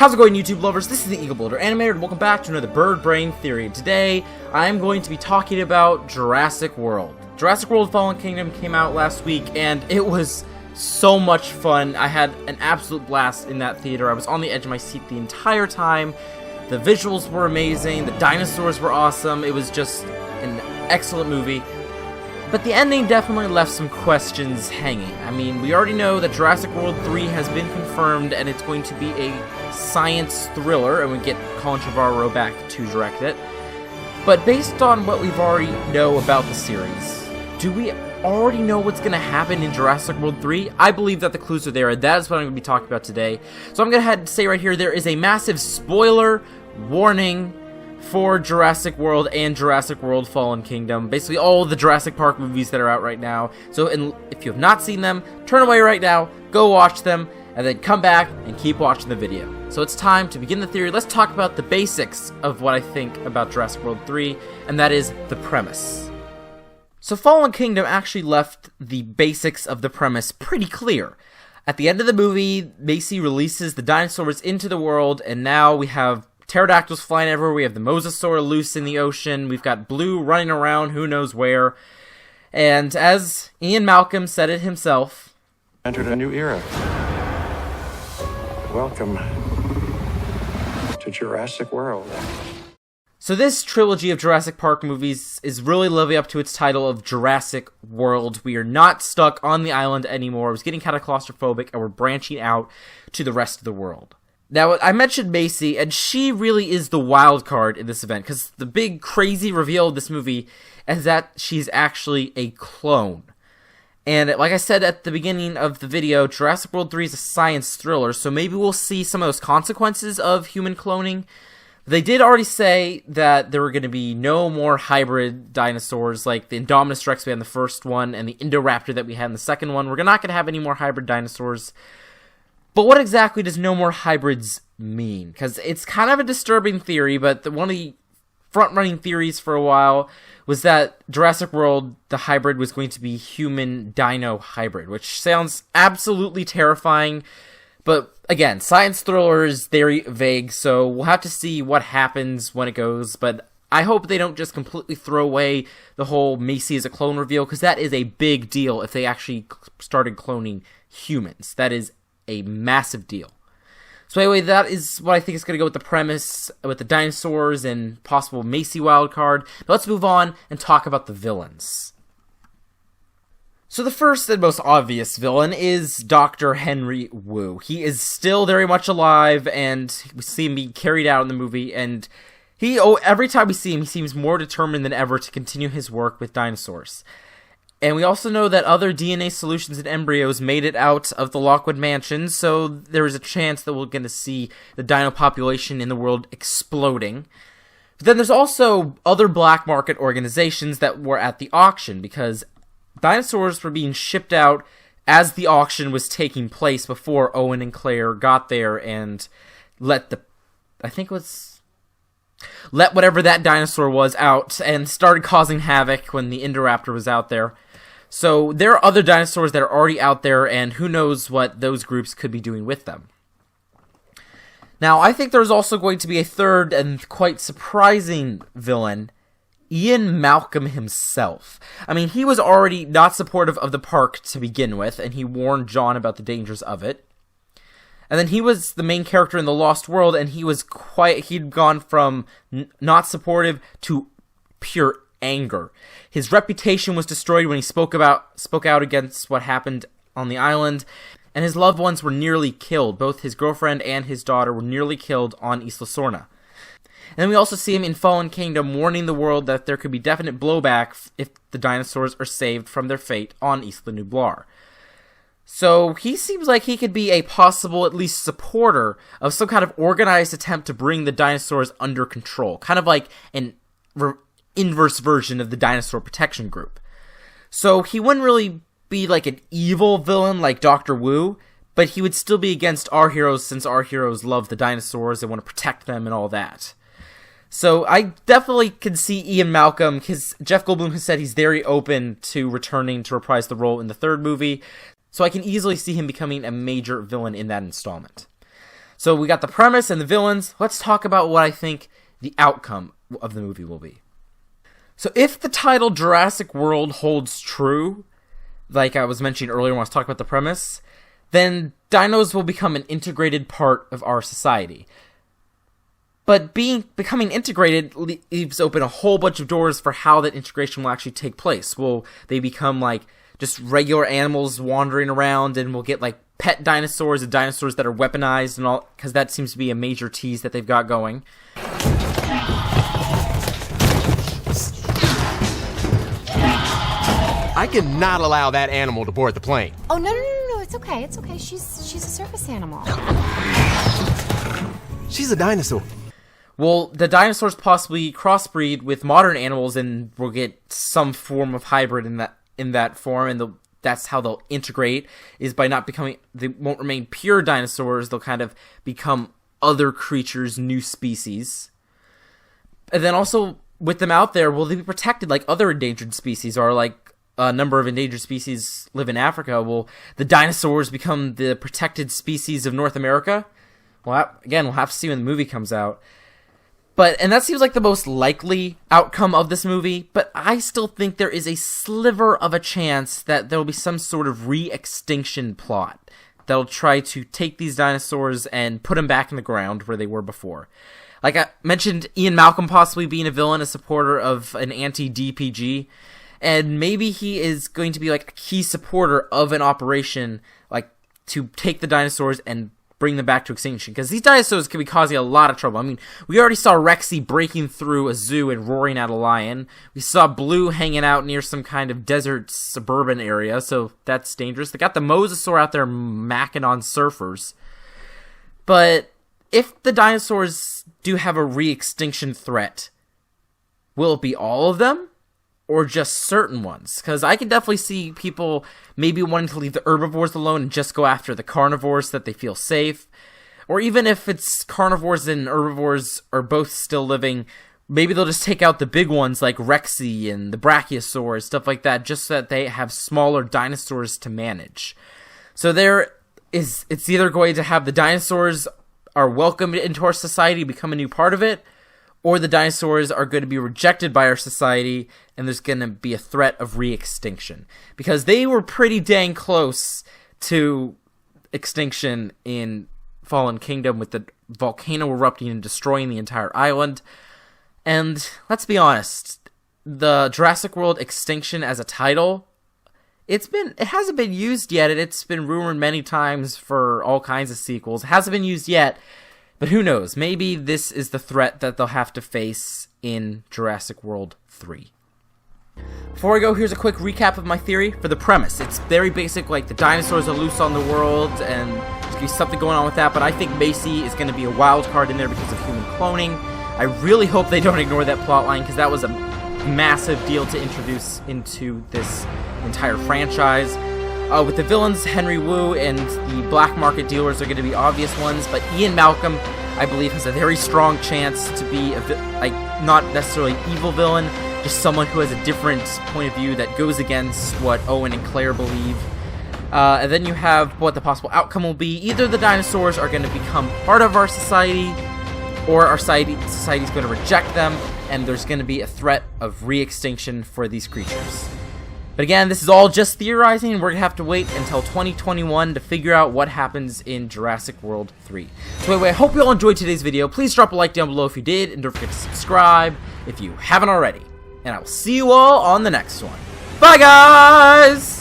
How's it going, YouTube lovers? This is the Eagle Builder Animator, and welcome back to another Bird Brain Theory. Today, I'm going to be talking about Jurassic World. Jurassic World Fallen Kingdom came out last week, and it was so much fun. I had an absolute blast in that theater. I was on the edge of my seat the entire time. The visuals were amazing, the dinosaurs were awesome. It was just an excellent movie. But the ending definitely left some questions hanging. I mean, we already know that Jurassic World 3 has been confirmed, and it's going to be a science thriller, and we get Colin Trevorrow back to direct it. But based on what we've already know about the series, do we already know what's going to happen in Jurassic World 3? I believe that the clues are there, and that is what I'm going to be talking about today. So I'm going to have to say right here, there is a massive spoiler warning for Jurassic World and Jurassic World Fallen Kingdom. Basically all the Jurassic Park movies that are out right now. So if you have not seen them, turn away right now, go watch them, and then come back and keep watching the video. So it's time to begin the theory. Let's talk about the basics of what I think about Jurassic World 3, and that is the premise. So Fallen Kingdom actually left the basics of the premise pretty clear. At the end of the movie, Macy releases the dinosaurs into the world, and now we have pterodactyls flying everywhere, we have the mosasaur loose in the ocean, we've got Blue running around who knows where, and as Ian Malcolm said it himself, entered a new era. Welcome to Jurassic World. So this trilogy of Jurassic Park movies is really living up to its title of Jurassic World. We are not stuck on the island anymore. It was getting kind of claustrophobic, and we're branching out to the rest of the world. Now, I mentioned Macy, and she really is the wild card in this event, because the big crazy reveal of this movie is that she's actually a clone. And like I said at the beginning of the video, Jurassic World 3 is a science thriller, so maybe we'll see some of those consequences of human cloning. They did already say that there were going to be no more hybrid dinosaurs, like the Indominus Rex we had in the first one, and the Indoraptor that we had in the second one. We're not going to have any more hybrid dinosaurs. But what exactly does no more hybrids mean? Because it's kind of a disturbing theory, but one of the front-running theories for a while was that Jurassic World, the hybrid, was going to be human-dino hybrid, which sounds absolutely terrifying. But again, science thriller is very vague, so we'll have to see what happens when it goes. But I hope they don't just completely throw away the whole Macy as a clone reveal, because that is a big deal if they actually started cloning humans. That is a massive deal. So anyway, that is what I think is going to go with the premise, with the dinosaurs and possible Macy wildcard. Now let's move on and talk about the villains. So the first and most obvious villain is Dr. Henry Wu. He is still very much alive, and we see him being carried out in the movie, and every time we see him, he seems more determined than ever to continue his work with dinosaurs. And we also know that other DNA solutions and embryos made it out of the Lockwood Mansion, so there is a chance that we're going to see the dino population in the world exploding. But then there's also other black market organizations that were at the auction, because dinosaurs were being shipped out as the auction was taking place before Owen and Claire got there and let whatever that dinosaur was out and started causing havoc when the Indoraptor was out there. So there are other dinosaurs that are already out there, and who knows what those groups could be doing with them. Now, I think there's also going to be a third and quite surprising villain, Ian Malcolm himself. I mean, he was already not supportive of the park to begin with, and he warned John about the dangers of it. And then he was the main character in The Lost World, and he'd gone from not supportive to pure anger. His reputation was destroyed when he spoke out against what happened on the island, and his loved ones were nearly killed. Both his girlfriend and his daughter were nearly killed on Isla Sorna. And then we also see him in Fallen Kingdom warning the world that there could be definite blowback if the dinosaurs are saved from their fate on Isla Nublar. So he seems like he could be a possible, at least, supporter of some kind of organized attempt to bring the dinosaurs under control. Kind of like an inverse version of the Dinosaur Protection Group. So he wouldn't really be like an evil villain like Dr. Wu, but he would still be against our heroes, since our heroes love the dinosaurs and want to protect them and all that. So I definitely can see Ian Malcolm, because Jeff Goldblum has said he's very open to returning to reprise the role in the third movie. So I can easily see him becoming a major villain in that installment. So we got the premise and the villains. Let's talk about what I think the outcome of the movie will be. So if the title Jurassic World holds true, like I was mentioning earlier when I was talking about the premise, then dinos will become an integrated part of our society. But becoming integrated leaves open a whole bunch of doors for how that integration will actually take place. Will they become like just regular animals wandering around, and we'll get like pet dinosaurs and dinosaurs that are weaponized and all, because that seems to be a major tease that they've got going. I cannot allow that animal to board the plane. Oh, no, it's okay, she's a surface animal. She's a dinosaur. Well, the dinosaurs possibly crossbreed with modern animals, and we'll get some form of hybrid in that form, and that's how they'll integrate, is by not becoming, they won't remain pure dinosaurs, they'll kind of become other creatures, new species. And then also, with them out there, will they be protected like other endangered species, or like a number of endangered species live in Africa? Will the dinosaurs become the protected species of North America? Well, again, we'll have to see when the movie comes out. And that seems like the most likely outcome of this movie, but I still think there is a sliver of a chance that there will be some sort of re-extinction plot that'll try to take these dinosaurs and put them back in the ground where they were before. Like I mentioned, Ian Malcolm possibly being a villain, a supporter of an anti-DPG, and maybe he is going to be like a key supporter of an operation like to take the dinosaurs and bring them back to extinction, because these dinosaurs can be causing a lot of trouble. I mean, we already saw Rexy breaking through a zoo and roaring at a lion. We saw Blue hanging out near some kind of desert suburban area, so that's dangerous. They got the mosasaur out there macking on surfers. But if the dinosaurs do have a re-extinction threat, will it be all of them? Or just certain ones? Because I can definitely see people maybe wanting to leave the herbivores alone and just go after the carnivores so that they feel safe. Or even if it's carnivores and herbivores are both still living, maybe they'll just take out the big ones like Rexy and the Brachiosaurs, stuff like that, just so that they have smaller dinosaurs to manage. So it's either going to have the dinosaurs are welcomed into our society, become a new part of it, or the dinosaurs are going to be rejected by our society, and there's going to be a threat of re-extinction. Because they were pretty dang close to extinction in Fallen Kingdom, with the volcano erupting and destroying the entire island. And let's be honest, the Jurassic World Extinction as a title, it hasn't been used yet, and it's been rumored many times for all kinds of sequels. It hasn't been used yet. But who knows, maybe this is the threat that they'll have to face in Jurassic World 3. Before I go, here's a quick recap of my theory for the premise. It's very basic, like the dinosaurs are loose on the world, and there's going to be something going on with that, but I think Macy is going to be a wild card in there because of human cloning. I really hope they don't ignore that plotline, because that was a massive deal to introduce into this entire franchise. With the villains, Henry Wu and the black market dealers are going to be obvious ones, but Ian Malcolm, I believe, has a very strong chance to be not necessarily evil villain, just someone who has a different point of view that goes against what Owen and Claire believe. And then you have what the possible outcome will be. Either the dinosaurs are going to become part of our society, or our society is going to reject them, and there's going to be a threat of re-extinction for these creatures. But again, this is all just theorizing. We're going to have to wait until 2021 to figure out what happens in Jurassic World 3. So anyway, I hope you all enjoyed today's video. Please drop a like down below if you did, and don't forget to subscribe if you haven't already. And I will see you all on the next one. Bye, guys!